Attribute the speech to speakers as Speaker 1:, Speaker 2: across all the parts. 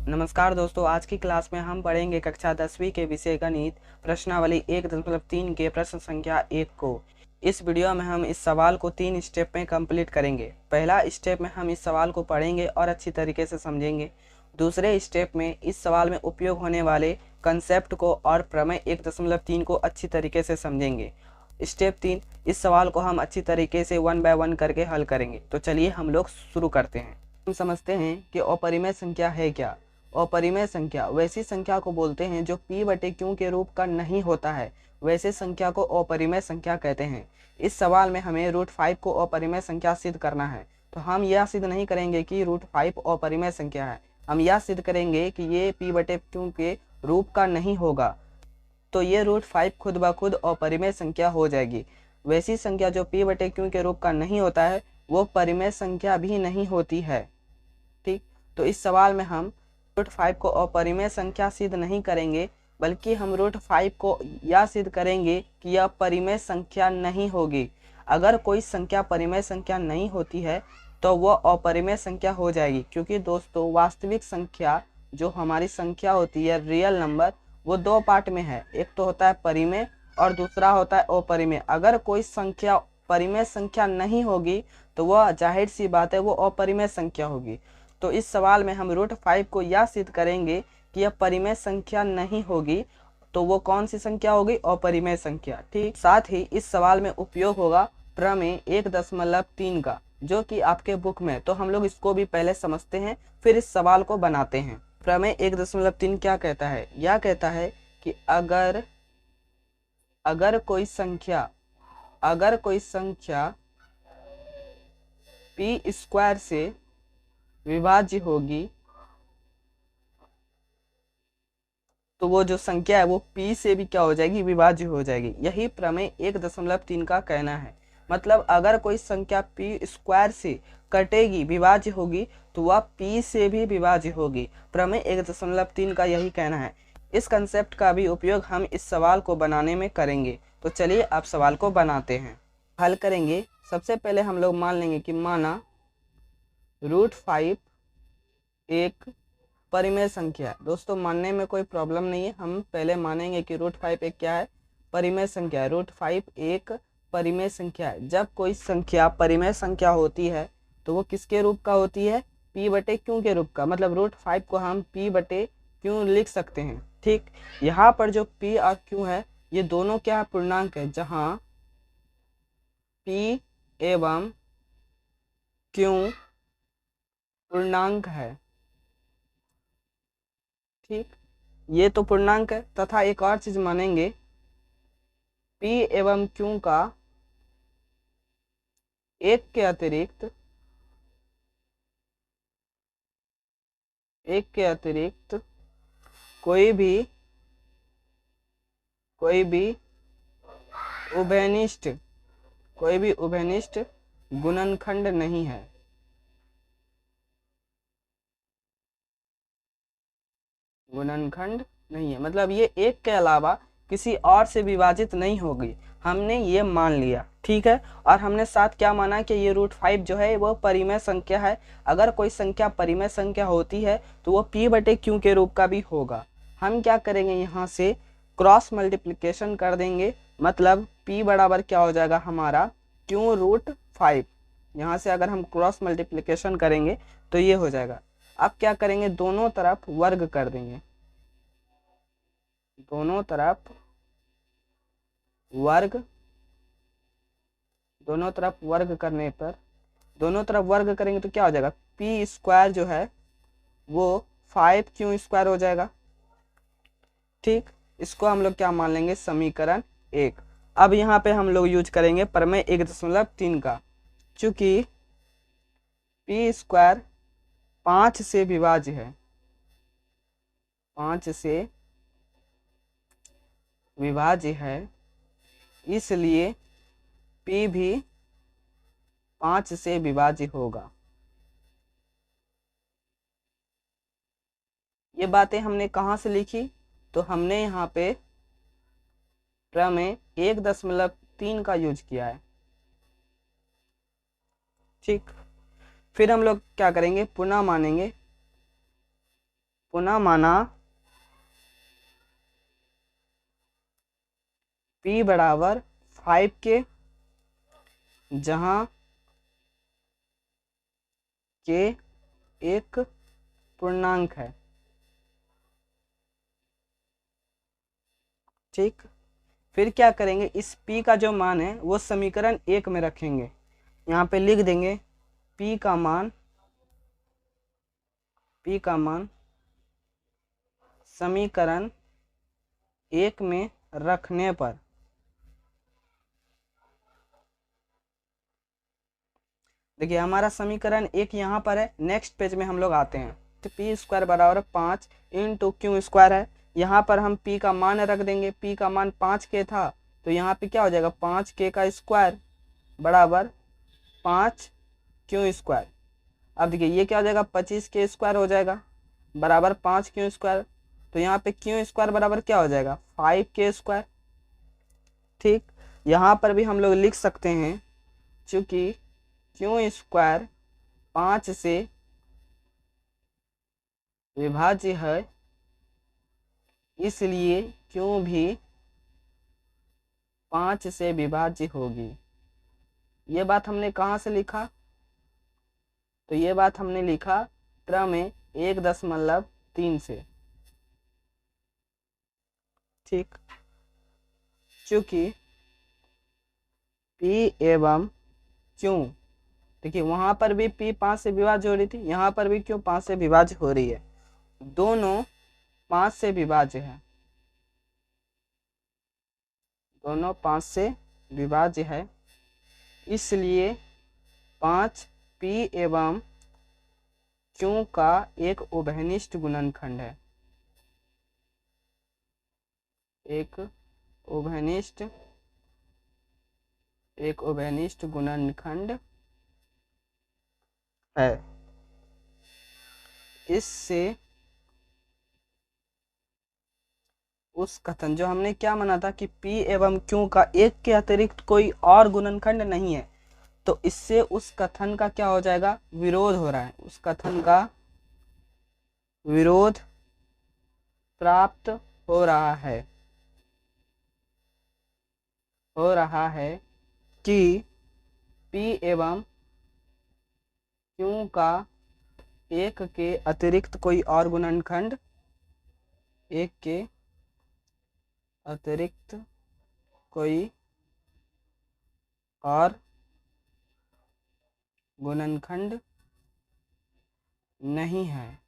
Speaker 1: नमस्कार दोस्तों, आज की क्लास में हम पढ़ेंगे कक्षा 10वीं के विषय गणित प्रश्नावली 1.3 के प्रश्न संख्या 1 को। इस वीडियो में हम इस सवाल को 3 स्टेप में कंप्लीट करेंगे। पहला स्टेप में हम इस सवाल को पढ़ेंगे और अच्छी तरीके से समझेंगे। दूसरे स्टेप में इस सवाल में उपयोग होने वाले कंसेप्ट को और प्रमेय 1.3 को अच्छी तरीके से समझेंगे। स्टेप 3, इस सवाल को हम अच्छी तरीके से 1 बाय 1 करके हल करेंगे। तो चलिए हम लोग शुरू करते हैं। हम समझते हैं कि अपरिमेय संख्या है क्या। अपरिमेय संख्या वैसी संख्या को बोलते हैं जो p बटे q के रूप का नहीं होता है। वैसे संख्या को अपरिमेय संख्या कहते हैं। इस सवाल में हमें √5 को अपरिमेय संख्या सिद्ध करना है। तो हम यह सिद्ध नहीं करेंगे कि √5 अपरिमेय संख्या है, हम यह सिद्ध करेंगे कि ये p बटे q के रूप का नहीं होगा। तो ये √5 खुद ब खुद अपरिमेय संख्या हो जाएगी। वैसी संख्या जो p बटे q के रूप का नहीं होता है वो परिमेय संख्या भी नहीं होती है। ठीक, तो इस सवाल में हम √5 को अपरिमेय संख्या सिद्ध नहीं करेंगे, बल्कि हम √5 को यह सिद्ध करेंगे कि यह परिमेय संख्या नहीं होगी। अगर कोई संख्या परिमेय संख्या नहीं होती है तो वह अपरिमेय संख्या हो जाएगी, क्योंकि दोस्तों वास्तविक संख्या जो हमारी संख्या होती है, रियल नंबर, वो दो पार्ट में है। एक तो होता है परिमेय और दूसरा होता है अपरिमेय। अगर कोई संख्या परिमेय संख्या नहीं होगी तो वह जाहिर सी बात है वो अपरिमेय संख्या होगी। तो इस सवाल में हम √5 को यह सिद्ध करेंगे कि यह परिमेय संख्या नहीं होगी। तो वो कौन सी संख्या होगी? अपरिमेय संख्या। ठीक, साथ ही इस सवाल में उपयोग होगा प्रमेय 1.3 का, जो कि आपके बुक में। तो हम लोग इसको भी पहले समझते हैं, फिर इस सवाल को बनाते हैं। प्रमेय 1.3 क्या कहता है? यह कहता है कि अगर कोई संख्या p² से विभाज्य होगी तो वो जो संख्या है वो p से भी क्या हो जाएगी? विभाज्य हो जाएगी। यही प्रमेय 1.3 का कहना है। मतलब अगर कोई संख्या p² से कटेगी, विभाज्य होगी, तो वह p से भी विभाज्य होगी। प्रमेय 1.3 का यही कहना है। इस कंसेप्ट का भी उपयोग हम इस सवाल को बनाने में करेंगे। तो चलिए आप सवाल को बनाते हैं, हल करेंगे। सबसे पहले हम लोग मान लेंगे कि माना √5 एक परिमेय संख्या है। दोस्तों मानने में कोई प्रॉब्लम नहीं है, हम पहले मानेंगे कि √5 एक क्या है? परिमेय संख्या है। √5 एक परिमेय संख्या है। जब कोई संख्या परिमेय संख्या होती है तो वो किसके रूप का होती है? p बटे q के रूप का। मतलब √5 को हम p बटे q लिख सकते हैं। ठीक, यहाँ पर जो p और q है ये दोनों क्या है? पूर्णांक है, जहाँ p एवं q पूर्णांक है। ठीक, ये तो पूर्णांक है। तथा एक और चीज मानेंगे, p एवं q का एक के अतिरिक्त कोई भी उभयनिष्ठ गुणनखंड नहीं है। गुणनखंड नहीं है मतलब ये एक के अलावा किसी और से विभाजित नहीं होगी। हमने ये मान लिया, ठीक है। और हमने साथ क्या माना कि ये √5 जो है वो परिमेय संख्या है। अगर कोई संख्या परिमेय संख्या होती है तो वो p बटे q के रूप का भी होगा। हम क्या करेंगे, यहाँ से क्रॉस मल्टीप्लिकेशन कर देंगे। मतलब p बराबर क्या हो जाएगा हमारा? q√5। यहाँ से अगर हम क्रॉस मल्टीप्लिकेशन करेंगे तो ये हो जाएगा। अब क्या करेंगे, दोनों तरफ वर्ग कर देंगे। दोनों तरफ वर्ग करने पर, दोनों तरफ वर्ग करेंगे तो क्या हो जाएगा? p² जो है वो 5q² हो जाएगा। ठीक, इसको हम लोग क्या मान लेंगे? समीकरण 1। अब यहाँ पे हम लोग यूज करेंगे प्रमेय 1.3 का। चूंकि p² 5 से विभाज्य है, 5 से विभाज्य है, इसलिए p भी 5 से विभाज्य होगा। ये बातें हमने कहाँ से लिखी? तो हमने यहाँ पे प्रमेय 1.3 का यूज किया है। ठीक, फिर हम लोग क्या करेंगे? पुनः मानेंगे पुनः माना p बराबर 5 के, जहां k एक पूर्णांक है। ठीक, फिर क्या करेंगे, इस p का जो मान है वो समीकरण 1 में रखेंगे। यहाँ पे लिख देंगे p का मान समीकरण 1 में रखने पर देखिए हमारा समीकरण 1 यहाँ पर है। नेक्स्ट पेज में हम लोग आते हैं तो पी स्क्वायर बराबर 5 इंटू क्यू स्क्वायर है। यहाँ पर हम p का मान रख देंगे, p का मान 5 के था तो यहाँ पे क्या हो जाएगा 5k का स्क्वायर बराबर 5 क्यू स्क्वायर। अब देखिए ये क्या हो जाएगा 25k स्क्वायर हो जाएगा बराबर 5 क्यू स्क्वायर। तो यहाँ पे क्यू स्क्वायर बराबर क्या हो जाएगा 5k स्क्वायर। ठीक, यहाँ पर भी हम लोग लिख सकते हैं चूंकि क्यू स्क्वायर 5 से विभाज्य है इसलिए क्यू भी 5 से विभाज्य होगी। ये बात हमने कहाँ से लिखा, तो ये बात हमने लिखा क्रम 1.3 से। ठीक, चूंकि p एवं q, देखिए वहां पर भी p 5 से विभाज्य हो रही थी, यहाँ पर भी q 5 से विभाज्य हो रही है, दोनों 5 से विभाज्य है, दोनों 5 से विभाज्य है, इसलिए 5p एवं q का एक उभयनिष्ठ गुणनखंड है, एक उभयनिष्ठ गुणनखंड है। इससे उस कथन जो हमने क्या माना था कि p एवं q का एक के अतिरिक्त कोई और गुणनखंड नहीं है, तो इससे उस कथन का क्या हो जाएगा विरोध हो रहा है, उस कथन का विरोध प्राप्त हो रहा है कि p एवं q का एक के अतिरिक्त कोई और गुणनखंड, एक के अतिरिक्त कोई और गुणनखंड नहीं है।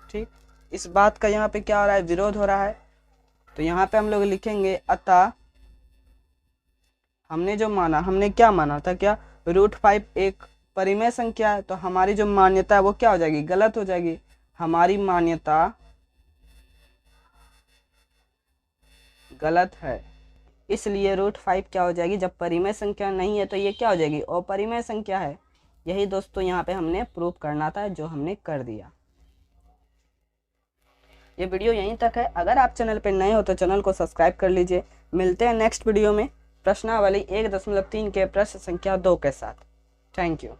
Speaker 1: ठीक, इस बात का यहाँ पे क्या हो रहा है विरोध हो रहा है, तो यहाँ पे हम लोग लिखेंगे अतः हमने जो माना, हमने क्या माना था, क्या √5 एक परिमेय संख्या है, तो हमारी जो मान्यता है वो क्या हो जाएगी गलत हो जाएगी। हमारी मान्यता गलत है, इसलिए √5 क्या हो जाएगी, जब परिमेय संख्या नहीं है तो ये क्या हो जाएगी अपरिमेय संख्या है। यही दोस्तों यहाँ पे हमने प्रूफ करना था, जो हमने कर दिया। ये वीडियो यहीं तक है। अगर आप चैनल पे नए हो तो चैनल को सब्सक्राइब कर लीजिए। मिलते हैं नेक्स्ट वीडियो में प्रश्नावली 1.3 के प्रश्न संख्या 2 के साथ। Thank you.